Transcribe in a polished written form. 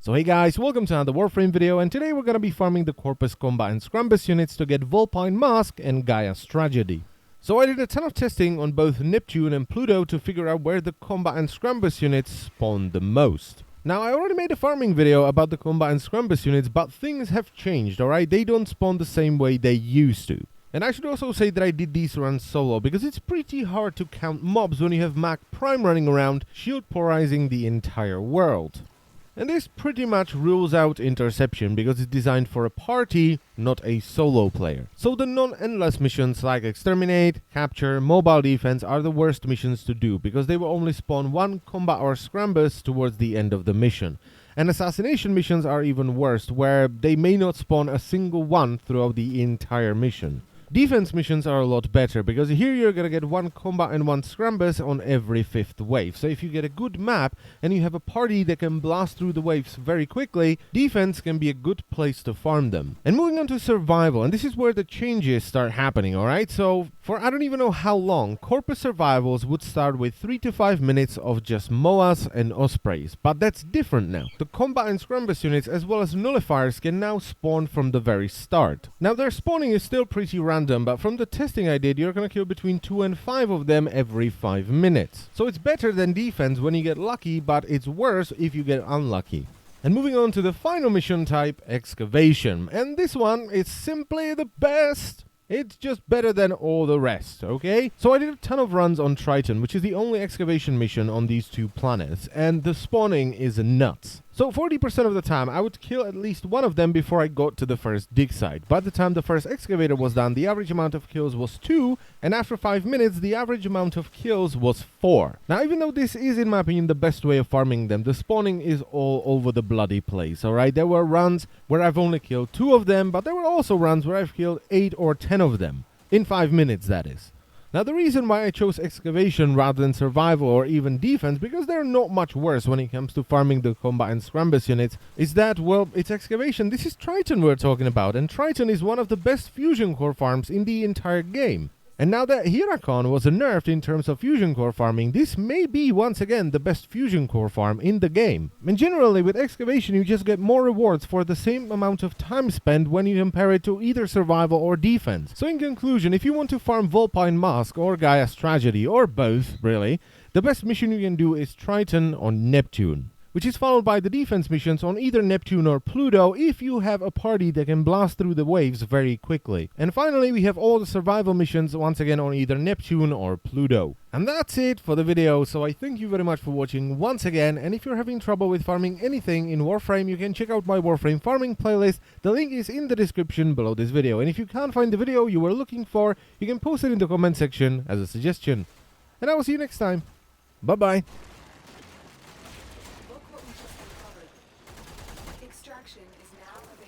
So hey guys, welcome to another Warframe video, and today we're gonna be farming the Corpus Combat and Scrumbus units to get Vulpine Mask and Gaia's Tragedy. So I did a ton of testing on both Neptune and Pluto to figure out where the Combat and Scrumbus units spawn the most. Now I already made a farming video about the Combat and Scrumbus units, but things have changed, alright? They don't spawn the same way they used to. And I should also say that I did these runs solo, because it's pretty hard to count mobs when you have Mac Prime running around, shield polarizing the entire world. And this pretty much rules out interception, because it's designed for a party, not a solo player. So the non-endless missions like Exterminate, Capture, Mobile Defense are the worst missions to do, because they will only spawn one combat or scrumbus towards the end of the mission. And assassination missions are even worse, where they may not spawn a single one throughout the entire mission. Defense missions are a lot better, because here you're gonna get one combat and one scrumbus on every 5th wave. So if you get a good map and you have a party that can blast through the waves very quickly, defense can be a good place to farm them. And moving on to survival, and this is where the changes start happening, alright? So for I don't even know how long, Corpus survivals would start with 3 to 5 minutes of just MOAs and Ospreys, but that's different now. The combat and scrumbus units as well as nullifiers can now spawn from the very start. Now their spawning is still pretty random, but from the testing I did, you're gonna kill between 2 and 5 of them every 5 minutes. So it's better than defense when you get lucky, but it's worse if you get unlucky. And moving on to the final mission type, Excavation. And this one is simply the best. It's just better than all the rest, okay? So I did a ton of runs on Triton, which is the only excavation mission on these two planets, and the spawning is nuts. So 40% of the time, I would kill at least one of them before I got to the first dig site. By the time the first excavator was done, the average amount of kills was 2, and after 5 minutes, the average amount of kills was 4. Now, even though this is, in my opinion, the best way of farming them, the spawning is all over the bloody place, alright? There were runs where I've only killed 2 of them, but there were also runs where I've killed 8 or 10 of them. In 5 minutes, that is. Now, the reason why I chose Excavation rather than Survival or even Defense, because they're not much worse when it comes to farming the Combat and Scrumbus units, is that, well, it's Excavation. This is Triton we're talking about, and Triton is one of the best fusion core farms in the entire game. And now that Herakon was nerfed in terms of fusion core farming, this may be once again the best fusion core farm in the game. And generally with Excavation you just get more rewards for the same amount of time spent when you compare it to either survival or defense. So in conclusion, if you want to farm Vulpine Mask or Gaia's Tragedy, or both really, the best mission you can do is Triton on Neptune, which is followed by the defense missions on either Neptune or Pluto if you have a party that can blast through the waves very quickly. And finally, we have all the survival missions once again on either Neptune or Pluto. And that's it for the video, so I thank you very much for watching once again, and if you're having trouble with farming anything in Warframe, you can check out my Warframe farming playlist. The link is in the description below this video, and if you can't find the video you were looking for, you can post it in the comment section as a suggestion. And I will see you next time. Bye bye. Extraction is now available.